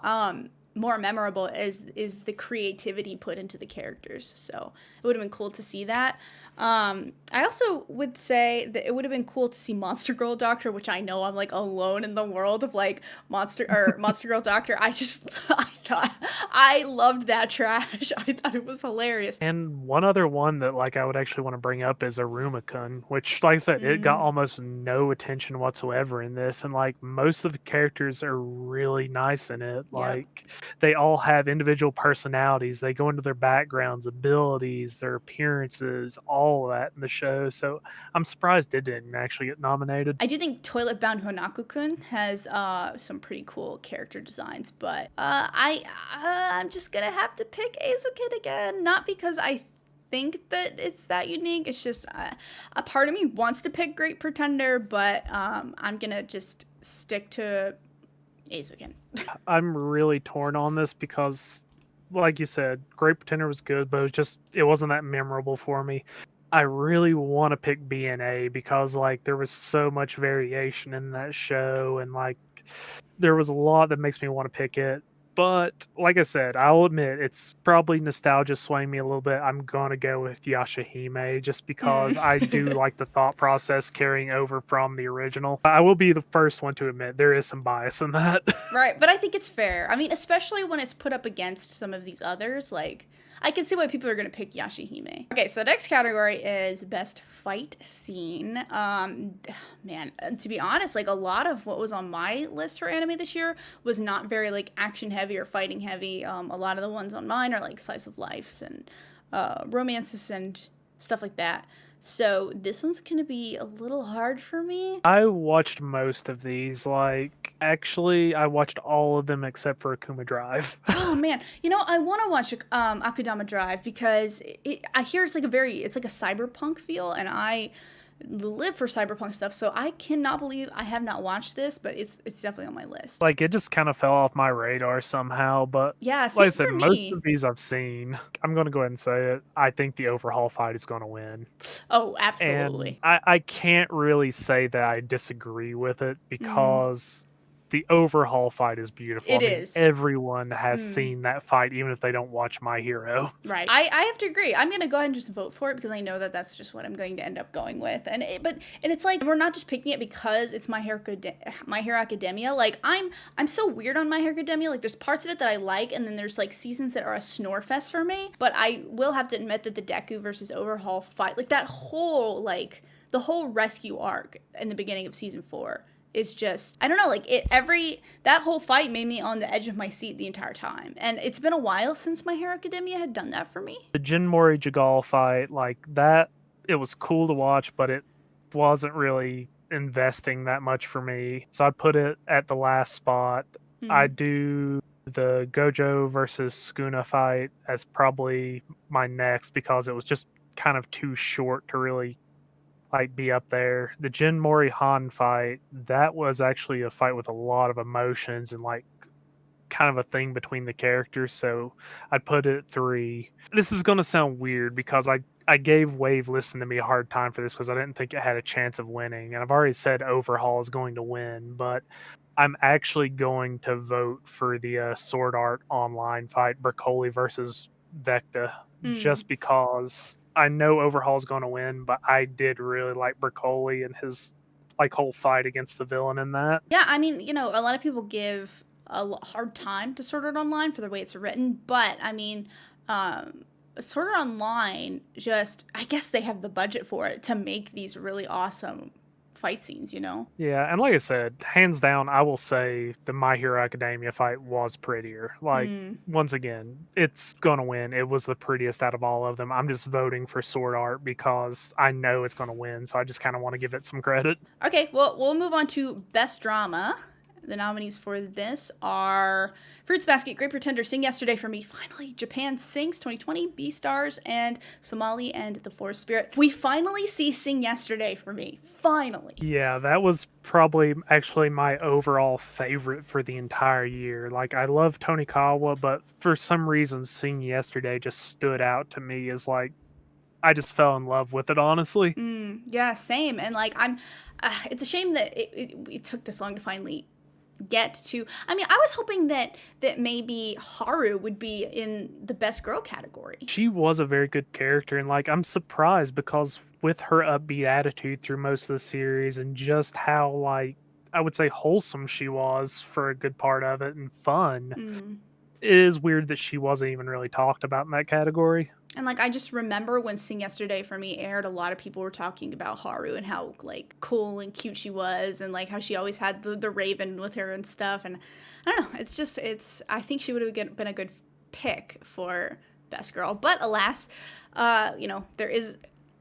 more memorable is the creativity put into the characters. So it would have been cool to see that. I also would say that it would have been cool to see Monster Girl Doctor, which I know I'm like alone in the world of like Monster Girl Doctor. I thought I loved that trash. I thought it was hilarious. And one other one that, like, I would actually wanna bring up is Aruma-kun, which, like I said, it got Mm, almost no attention whatsoever in this, and, like, most of the characters are really nice in it, yep. like, they all have individual personalities, they go into their backgrounds, abilities, their appearances, all of that in the show, so I'm surprised it didn't actually get nominated. I do think Toilet Bound Honaku-kun has some pretty cool character designs, but I'm just gonna have to pick Azukin again, not because I think that it's that unique. It's just a part of me wants to pick Great Pretender, but I'm gonna just stick to Azukin. I'm really torn on this because, like you said, Great Pretender was good, but it wasn't that memorable for me. I really want to pick BNA because like there was so much variation in that show, and like there was a lot that makes me want to pick it. But like I said, I'll admit it's probably nostalgia swaying me a little bit. I'm gonna go with Yashahime just because I do Mm. like the thought process carrying over from the original. I will be the first one to admit there is some bias in that. Right, but I think it's fair. I mean, especially when it's put up against some of these others, like I can see why people are going to pick Yashihime. Okay, so the next category is best fight scene. Man, to be honest, like a lot of what was on my list for anime this year was not very like action heavy or fighting heavy. A lot of the ones on mine are like slice of lives and romances and stuff like that. So this one's gonna be a little hard for me. I watched most of these. Like, actually, I watched all of them except for Akuma Drive. Oh man, I want to watch Akudama Drive because I hear it's like a cyberpunk feel, and I live for cyberpunk stuff. So I cannot believe I have not watched this, but it's definitely on my list. Like, it just kind of fell off my radar somehow. But Yeah, like I same said, for most me. of these I've seen. I'm going to go ahead and say it. I think the overhaul fight is going to win. Oh, And absolutely. I can't really say that I disagree with it Mm, because the overhaul fight is beautiful. I it mean, is. everyone has Mm. seen that fight, even if they don't watch My Hero. Right. I have to agree. I'm gonna go ahead and just vote for it because I know that that's just what I'm going to end up going with. And it's like we're not just picking it because it's My Hero Academia. Like I'm so weird on My Hero Academia. Like there's parts of it that I like, and then there's like seasons that are a snore fest for me. But I will have to admit that the Deku versus Overhaul fight, like that whole like the whole rescue arc in the beginning of season 4 is just I don't know, like that whole fight made me on the edge of my seat the entire time. And it's been a while since My Hero Academia had done that for me. The Jin Mori Jagal fight, like that, it was cool to watch, but it wasn't really investing that much for me. So I put it at the last spot. I Hmm. do the Gojo versus Skuna fight as probably my next because it was just kind of too short to really like be up there. The Jin Mori Han fight, that was actually a fight with a lot of emotions and like kind of a thing between the characters, so I put it at 3. This is gonna sound weird because I gave Wave Listen to Me a hard time for this because I didn't think it had a chance of winning, and I've already said Overhaul is going to win, but I'm actually going to vote for the Sword Art Online fight, Broccoli versus Vecta, Hmm. just because I know Overhaul is going to win, but I did really like Broccoli and his like whole fight against the villain in that. Yeah, I mean, a lot of people give hard time to Sword Art Online for the way it's written, but I mean, um, Sword Art Online just, I guess they have the budget for it to make these really awesome fight scenes. Yeah, and like I said, hands down, I will say the My Hero Academia fight was prettier. Like, Hmm. once again, it's gonna win. It was the prettiest out of all of them. I'm just voting for Sword Art because I know it's gonna win, so I just kind of want to give it some credit. Okay, well, we'll move on to Best Drama. The nominees for this are Fruits Basket, Great Pretender, Sing Yesterday for Me, finally, Japan Sings 2020, Beastars, and Somali and the Forest Spirit. We finally see Sing Yesterday for Me. Finally. Yeah, that was probably actually my overall favorite for the entire year. Like, I love Tonikawa, but for some reason, Sing Yesterday just stood out to me as like, I just fell in love with it, honestly. Yeah, same. And like, it's a shame that it took this long to finally get to. I mean, I was hoping that maybe Haru would be in the best girl category. She was a very good character, and like, I'm surprised because with her upbeat attitude through most of the series and just how, like, I would say wholesome she was for a good part of it and fun, it is weird that she wasn't even really talked about in that category. And like, I just remember when Sing Yesterday for Me aired, a lot of people were talking about Haru and how like cool and cute she was, and like how she always had the raven with her and stuff. And I don't know, I think she would have been a good pick for best girl, but alas, there is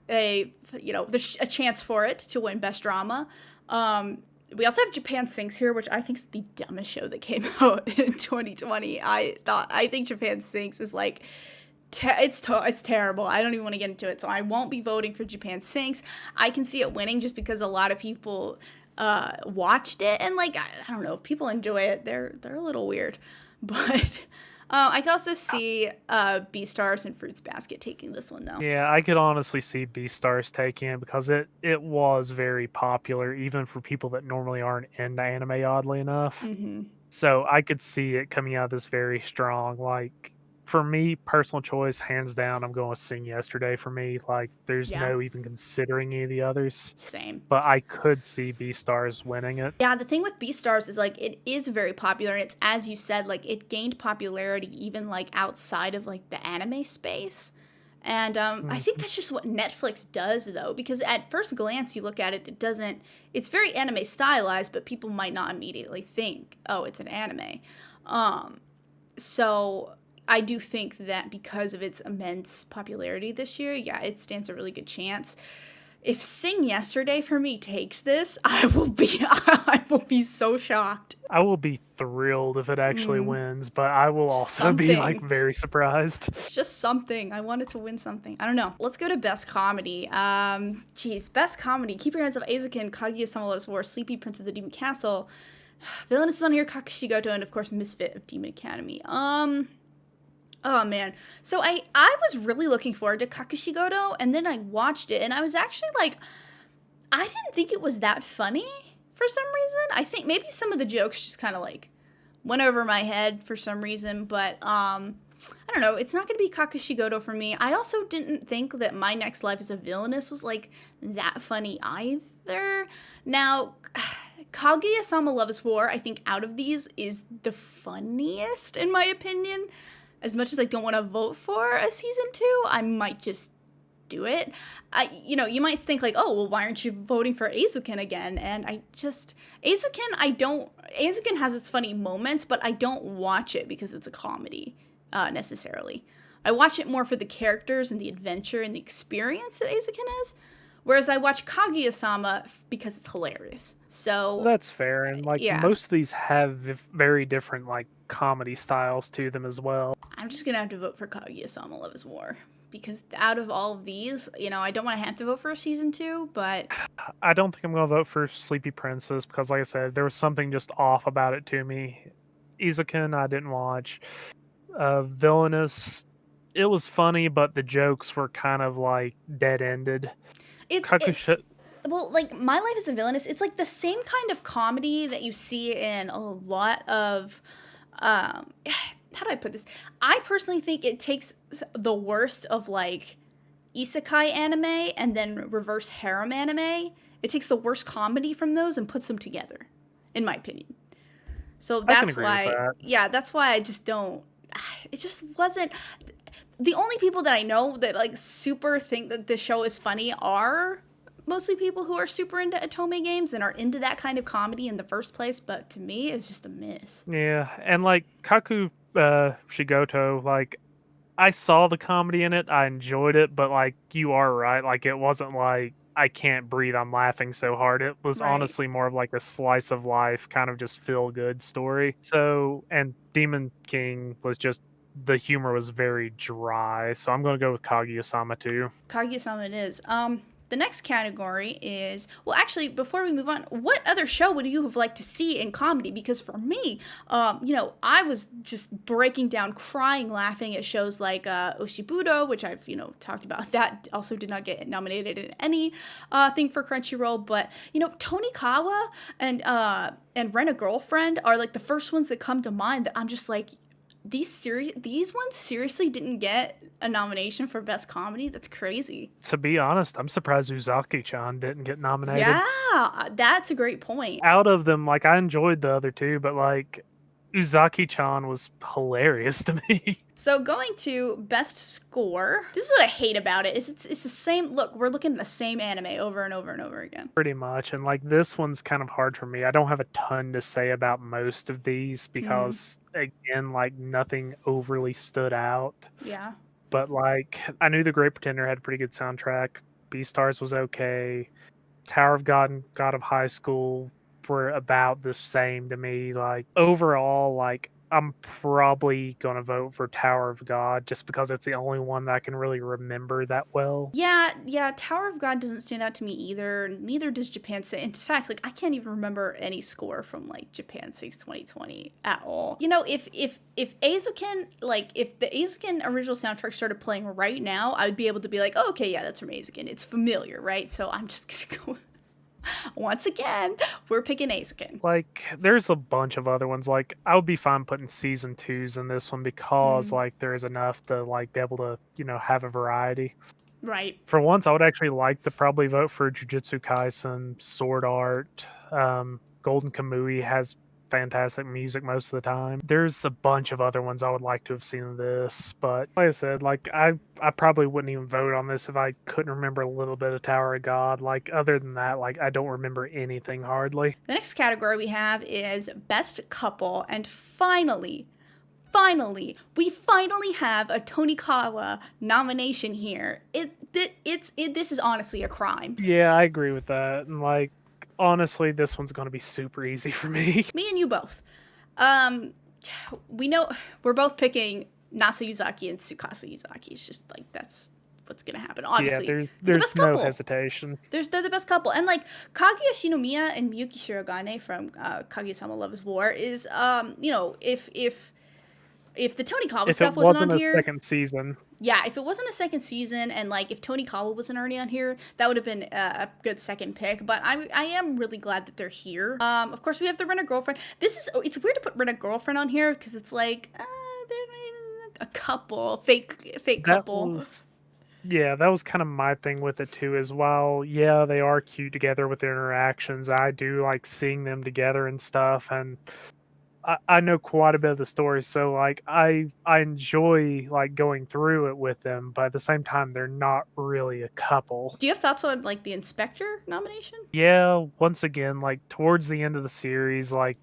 there's a chance for it to win best drama. We also have Japan Sings here, which I think is the dumbest show that came out in 2020. I think Japan Sings is like, it's terrible. I don't even want to get into it, so I won't be voting for Japan Sings. I can see it winning just because a lot of people watched it, and like, I don't know, if people enjoy it, they're a little weird, but I can also see Beastars and Fruits Basket taking this one though. Yeah, I could honestly see Beastars taking it because it was very popular, even for people that normally aren't into anime, oddly enough. So I could see it coming out this very strong. Like, for me, personal choice, hands down, I'm going with Sing Yesterday for me. Like, there's Yeah, no even considering any of the others. same. But I could see Beastars winning it. Yeah, the thing with Beastars is like, it is very popular, and it's, as you said, like, it gained popularity even like outside of like the anime space. And I think that's just what Netflix does, though, because at first glance you look at it, it's very anime stylized, but people might not immediately think, oh, it's an anime. So I do think that because of its immense popularity this year, yeah, it stands a really good chance. If Sing Yesterday for Me takes this, I will be so shocked. I will be thrilled if it actually wins, but I will also be like Something. very surprised. It's just something. I wanted to win something. I don't know. Let's go to Best Comedy. Best Comedy. Keep Your Hands Off Eizouken, Kaguya-sama Loves War, Sleepy Prince of the Demon Castle, Villainous is on here, Kakushigoto, and of course Misfit of Demon Academy. Oh man. So I was really looking forward to Kakushigoto, and then I watched it, and I was actually like, I didn't think it was that funny for some reason. I think maybe some of the jokes just kind of like went over my head for some reason, but I don't know. It's not going to be Kakushigoto for me. I also didn't think that My Next Life as a Villainess was like that funny either. Now, Kaguya-sama Love is War, I think out of these is the funniest in my opinion. As much as I don't want to vote for a season 2, I might just do it. You might think like, oh, well, why aren't you voting for Eizouken again? And Eizouken has its funny moments, but I don't watch it because it's a comedy, necessarily. I watch it more for the characters and the adventure and the experience that Eizouken is, whereas I watch Kaguya-sama because it's hilarious. So That's fair, and like yeah, most of these have very different like comedy styles to them as well. I'm just gonna have to vote for Kaguya-sama Love is War. Because out of all of these, I don't want to have to vote for a season 2, but I don't think I'm going to vote for Sleepy Princess because, like I said, there was something just off about it to me. Eizouken, I didn't watch. Villainous, it was funny, but the jokes were kind of like dead ended. it's well, like My Life as a Villainess, it's like the same kind of comedy that you see in a lot of how do I put this? I personally think it takes the worst of like isekai anime and then reverse harem anime. It takes the worst comedy from those and puts them together, in my opinion. So that's why, yeah, that's why I just don't. It just wasn't. The only people that I know that like super think that this show is funny are mostly people who are super into Otome games and are into that kind of comedy in the first place. But to me, it's just a miss. Yeah, and like Shigoto, like I saw the comedy in it, I enjoyed it, but like you are right, like it wasn't like I can't breathe, I'm laughing so hard. It was Right. honestly more of like a slice of life, kind of just feel good story. So, and Demon King was just the humor was very dry. So I'm gonna go with Kaguya-sama too. Kaguya-sama it is. The next category is, well, actually, before we move on, what other show would you have liked to see in comedy? Because for me, I was just breaking down, crying, laughing at shows like Oshibudo, which I've talked about. That also did not get nominated in any thing for Crunchyroll, but Tonikawa and Rent a Girlfriend are like the first ones that come to mind. That I'm just like, these ones seriously didn't get a nomination for best comedy. That's crazy. To be honest, I'm surprised Uzaki-chan didn't get nominated. Yeah, that's a great point. Out of them, like I enjoyed the other two, but like Uzaki-chan was hilarious to me. So going to best score, this is what I hate about it. It's the same. Look, we're looking at the same anime over and over and over again. Pretty much, and like this one's kind of hard for me. I don't have a ton to say about most of these Mm, because again, like nothing overly stood out. yeah. But like I knew The Great Pretender had a pretty good soundtrack. Beastars was okay. Tower of God and God of High School were about the same to me. Like overall, like I'm probably gonna vote for Tower of God just because it's the only one that I can really remember that well. Yeah, Tower of God doesn't stand out to me either. Neither does Japan Say. In fact, like I can't even remember any score from like Japan Sings 2020 at all. If Azuken, like if the Azuken original soundtrack started playing right now, I would be able to be like, oh, okay, yeah, that's from Azuken. It's familiar, right? So I'm just gonna go. Once again, we're picking Azuken. Like there's a bunch of other ones. Like I would be fine putting season twos in this one because Mm, like there is enough to like be able to, have a variety. right. For once, I would actually like to probably vote for Jujutsu Kaisen, Sword Art. Golden Kamui has fantastic music most of the time. There's a bunch of other ones I would like to have seen in this, but like I said, like I probably wouldn't even vote on this if I couldn't remember a little bit of Tower of God. Like other than that, like I don't remember anything hardly. The next category we have is best couple, and finally, we have a Tonikawa nomination here. This is honestly a crime. Yeah, I agree with that. And like honestly, this one's going to be super easy for me. Me and you both. Um, we know we're both picking Nasa Yuzaki and Tsukasa Yuzaki. It's just like that's what's gonna happen. Yeah, Obviously, they're the there's best no couple. hesitation. They're the best couple, and like Kaguya Shinomiya and Miyuki Shirogane from Kaguya-sama Loves War is if the Tonikawa If it stuff wasn't wasn't on a here, second season, yeah, if it wasn't a second season and like if Tonikawa wasn't already on here, that would have been a good second pick. But I am really glad that they're here. Of course we have the Rent a Girlfriend. It's weird to put Rent a Girlfriend on here because it's like they're a couple, fake that couple. was yeah, that was kind of my thing with it too as well. Yeah, they are cute together with their interactions. I do like seeing them together and stuff, and I know quite a bit of the story, so like I enjoy like going through it with them, but at the same time they're not really a couple. Do you have thoughts on like the Inspector nomination? Yeah, once again, like towards the end of the series, like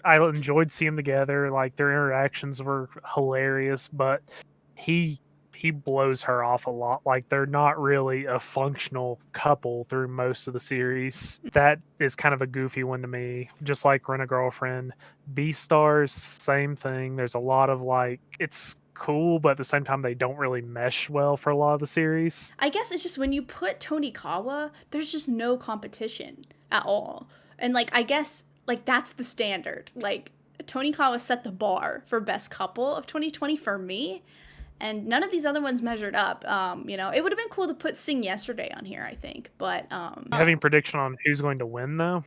I enjoyed seeing them together. Like their interactions were hilarious, but he he blows her off a lot. Like they're not really a functional couple through most of the series. That is kind of a goofy one to me. Just like Rent a Girlfriend, Beastars, same thing. There's a lot of like it's cool, but at the same time they don't really mesh well for a lot of the series. I guess it's just when you put Tonikawa, there's just no competition at all. And like I guess like that's the standard. Like Tonikawa set the bar for best couple of 2020 for me, and none of these other ones measured up. It would have been cool to put Sing Yesterday on here, I think, but Having prediction on who's going to win though?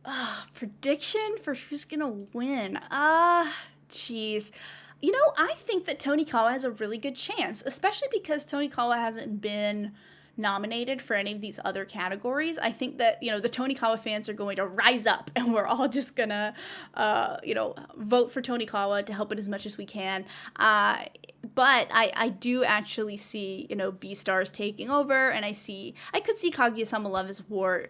prediction for who's gonna win. Jeez. I think that Tonikawa has a really good chance, especially because Tonikawa hasn't been nominated for any of these other categories. I think that, the Tonikawa fans are going to rise up and we're all just gonna, vote for Tonikawa to help it as much as we can. But I do actually see, Beastars taking over, and I could see Kaguya-sama Love is War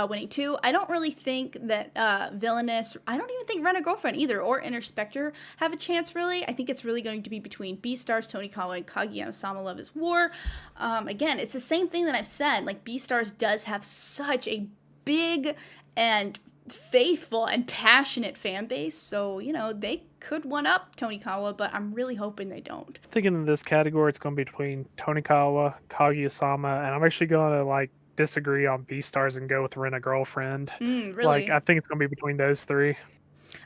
winning 2. I don't really think that Villainous, I don't even think Rent-A-Girlfriend either, or Interspector have a chance, really. I think it's really going to be between Beastars, Tonikawa, and Kaguya-sama Love is War. Again, it's the same thing that I've said. Like, Beastars does have such a big and faithful and passionate fan base, so, you know, they could one-up Tonikawa, but I'm really hoping they don't. Thinking in this category, it's going to be between Tonikawa, Kaguya-sama, and I'm actually going to like disagree on Beastars and go with Rent-A-Girlfriend. Like, Really. I think it's going to be between those three.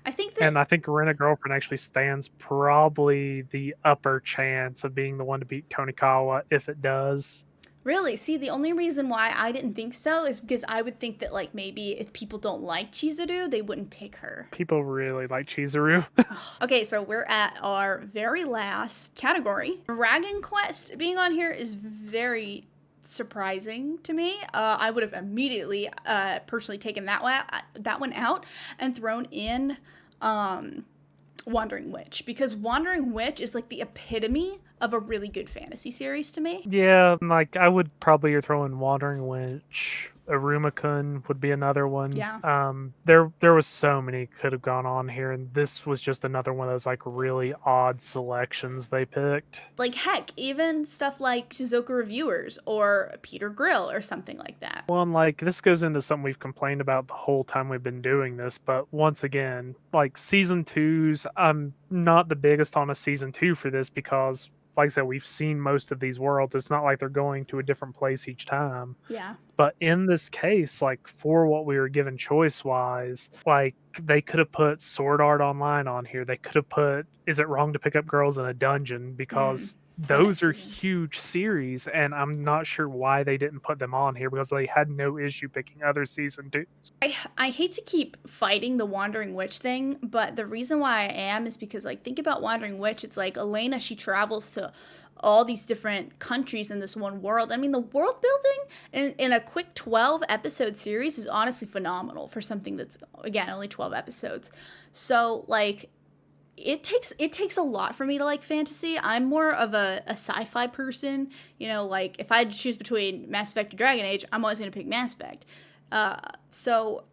I think that And I think Rent-A-Girlfriend actually stands probably the upper chance of being the one to beat Tonikawa if it does. Really, see, the only reason why I didn't think so is because I would think that, like, maybe if people don't like Chizuru, they wouldn't pick her. People really like Chizuru. Okay, so we're at our very last category. Dragon Quest being on here is very surprising to me. I would have immediately, personally taken that one out and thrown in Wandering Witch, because Wandering Witch is like the epitome of a really good fantasy series to me. Yeah, like I would probably throw in Wandering Witch. Aruma-kun would be another one. Yeah. There was so many could have gone on here, and this was just another one of those like really odd selections they picked. Like, heck, even stuff like Shizuoka Reviewers or Peter Grill or something like that. Well, and like this goes into something we've complained about the whole time we've been doing this, but once again, like season twos, I'm not the biggest on a season 2 for this because like I said, we've seen most of these worlds. It's not like they're going to a different place each time. Yeah. But in this case, like for what we were given choice wise, like they could have put Sword Art Online on here. They could have put Is It Wrong to Pick Up Girls in a Dungeon? Because those are huge series, and I'm not sure why they didn't put them on here because they had no issue picking other season 2s. I hate to keep fighting the Wandering Witch thing, but the reason why I am is because, like, think about Wandering Witch. It's like Elena, she travels to all these different countries in this one world. I mean, the world building in a quick 12 episode series is honestly phenomenal for something that's, again, only 12 episodes. So, like, it takes a lot for me to like fantasy. I'm more of a sci-fi person. You know, like, if I had to choose between Mass Effect or Dragon Age, I'm always going to pick Mass Effect. So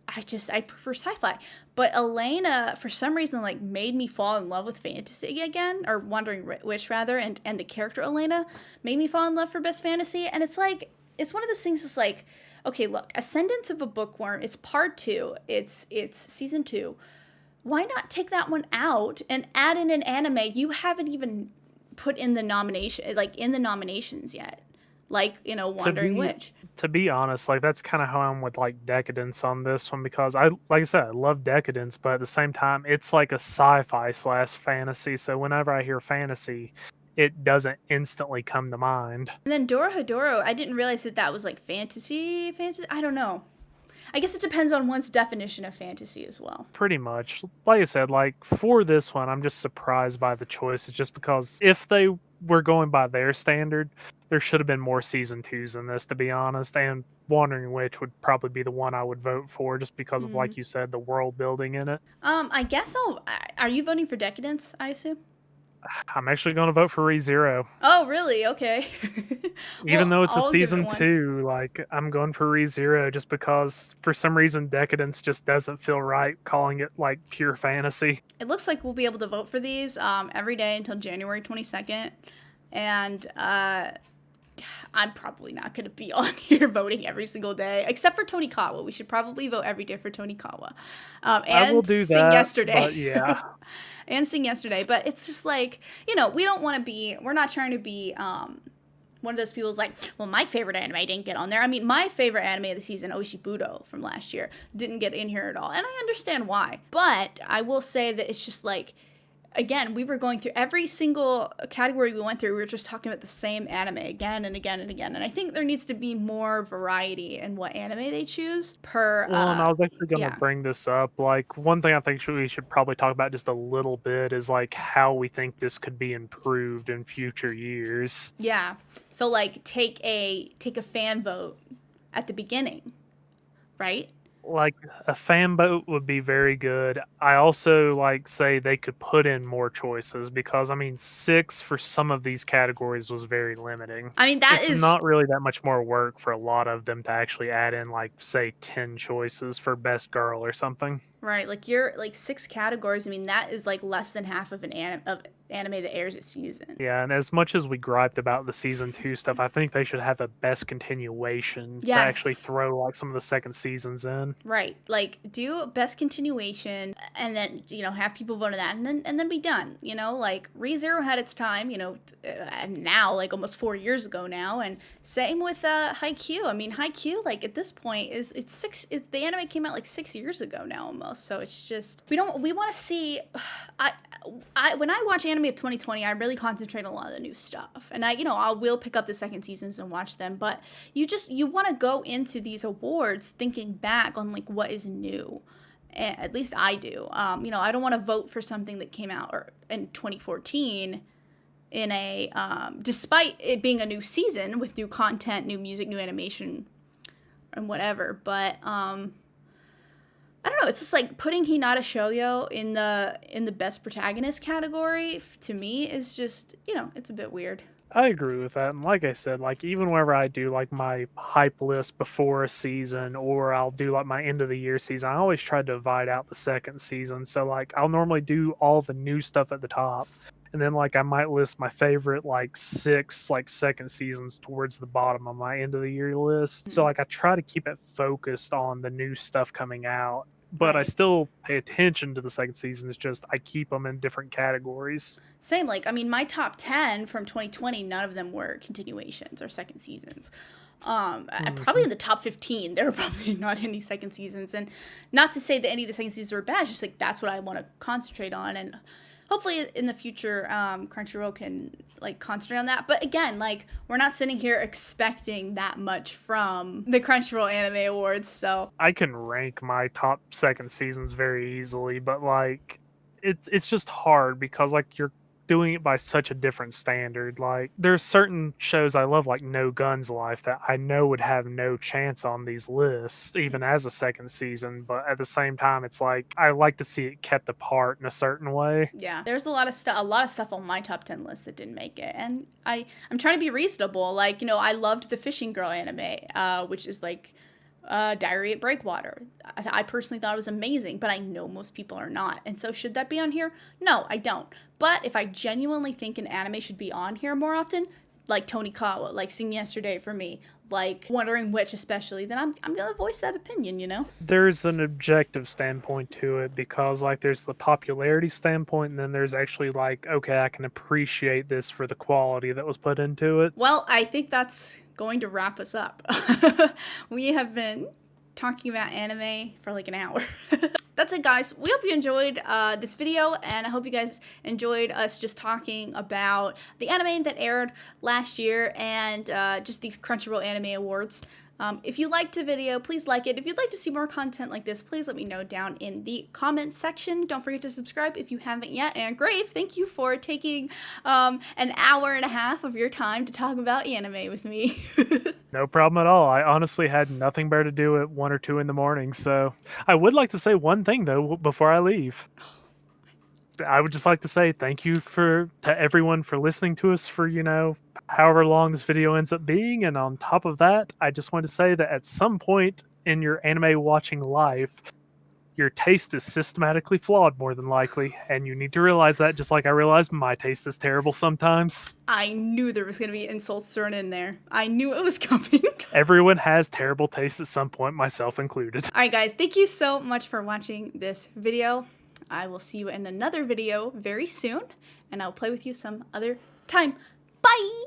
I prefer sci-fi. But Elena, for some reason, like, made me fall in love with fantasy again, or Wandering Witch rather, and the character Elena made me fall in love for best fantasy. And it's like, it's one of those things that's like, okay, look, Ascendance of a Bookworm, it's part 2, it's season 2. Why not take that one out and add in an anime you haven't even put in the nominations yet? Like, you know, Wandering Witch. To be honest, like that's kind of how I'm with like Decadence on this one because like I said, I love Decadence, but at the same time, it's like a sci-fi / fantasy. So whenever I hear fantasy, it doesn't instantly come to mind. And then Dorohedoro, I didn't realize that was like fantasy. I don't know. I guess it depends on one's definition of fantasy as well. Pretty much. Like I said, like for this one, I'm just surprised by the choices just because if they were going by their standard, there should have been more season 2s in this, to be honest. And Wandering Witch would probably be the one I would vote for just because of, like you said, the world building in it. I guess are you voting for Decadence, I assume? I'm actually going to vote for ReZero. Oh, really? Okay. Even though it's a season 2, like I'm going for ReZero just because for some reason Decadence just doesn't feel right calling it like pure fantasy. It looks like we'll be able to vote for these every day until January 22nd. And I'm probably not going to be on here voting every single day, except for Tonikawa. We should probably vote every day for Tonikawa. And I will do Sing that, Yesterday. but yeah. And Sing Yesterday. But it's just like, you know, we're not trying to be one of those people who's like, well, my favorite anime didn't get on there. I mean, my favorite anime of the season, Oshibudo from last year, didn't get in here at all. And I understand why. But I will say that it's just like, again, we were going through every single category we went through. We were just talking about the same anime again and again and again. And I think there needs to be more variety in what anime they choose per. Well, and I was actually going to bring this up. Like, one thing I think we should probably talk about just a little bit is like how we think this could be improved in future years. Yeah. So like take a fan vote at the beginning, right? Like, a fan vote would be very good. I also, like, say they could put in more choices because, I mean, 6 for some of these categories was very limiting. I mean, that It's is not really that much more work for a lot of them to actually add in, like, say, 10 choices for best girl or something. right. Like you're like 6 categories. I mean, that is like less than half of of anime that airs a season. Yeah, and as much as we griped about the season 2 stuff, I think they should have a best continuation to actually Yes. throw, like, some of the second seasons in. Right. Like do best continuation and then, have people vote on that and then be done. Like ReZero had its time, now like almost 4 years ago now, and same with Haikyuu. I mean, Haikyuu like at this point the anime came out like 6 years ago now almost. So it's just we want to see I when I watch anime of 2020, I really concentrate on a lot of the new stuff. And I will pick up the second seasons and watch them, but you want to go into these awards thinking back on like what is new. At least I do. I don't want to vote for something that came out in 2014 in a despite it being a new season with new content, new music, new animation, and whatever. But I don't know. It's just like putting Hinata Shoujo in the best protagonist category to me is just it's a bit weird. I agree with that, and like I said, like, even whenever I do, like, my hype list before a season or I'll do, like, my end of the year season, I always try to divide out the second season, so, like, I'll normally do all the new stuff at the top, and then, like, I might list my favorite, like, 6, like, second seasons towards the bottom of my end of the year list, so, Mm, like, I try to keep it focused on the new stuff coming out, but I right. still pay attention to the second season, it's just I keep them in different categories. Same, like, I mean, my top 10 from 2020, none of them were continuations or second seasons. Probably Mhm. in the top 15, there were probably not any second seasons. And not to say that any of the second seasons were bad, just like that's what I want to concentrate on. And hopefully in the future, Crunchyroll can like concentrate on that. But again, like, we're not sitting here expecting that much from the Crunchyroll Anime Awards. So, I can rank my top second seasons very easily, but like it's just hard because like you're doing it by such a different standard. Like there's certain shows I love like No Guns Life that I know would have no chance on these lists even as a second season, but at the same time it's like I like to see it kept apart in a certain way. yeah, there's a lot of stuff on my top 10 list that didn't make it, and I'm trying to be reasonable. Like, I loved the Fishing Girl anime, which is like Diary at Breakwater. I personally thought it was amazing, but I know most people are not. And so, should that be on here? No, I don't. But if I genuinely think an anime should be on here more often, like Tonikawa, like Sing Yesterday for me, like Wondering Witch especially, then I'm gonna voice that opinion. There's an objective standpoint to it because like there's the popularity standpoint and then there's actually like okay, I can appreciate this for the quality that was put into it. Well, I think that's going to wrap us up. We have been talking about anime for like an hour. That's it, guys. We hope you enjoyed this video, and I hope you guys enjoyed us just talking about the anime that aired last year and just these Crunchyroll Anime Awards. If you liked the video, please like it. If you'd like to see more content like this, please let me know down in the comments section. Don't forget to subscribe if you haven't yet. And Grave, thank you for taking an hour and a half of your time to talk about anime with me. No problem at all. I honestly had nothing better to do at 1 or 2 in the morning, so I would like to say one thing though before I leave. I would just like to say thank you to everyone for listening to us for, however long this video ends up being, and on top of that, I just want to say that at some point in your anime watching life, your taste is systematically flawed more than likely, and you need to realize that just like I realized my taste is terrible sometimes. I knew there was going to be insults thrown in there. I knew it was coming. Everyone has terrible taste at some point, myself included. Alright, guys, thank you so much for watching this video. I will see you in another video very soon, and I'll play with you some other time. Bye!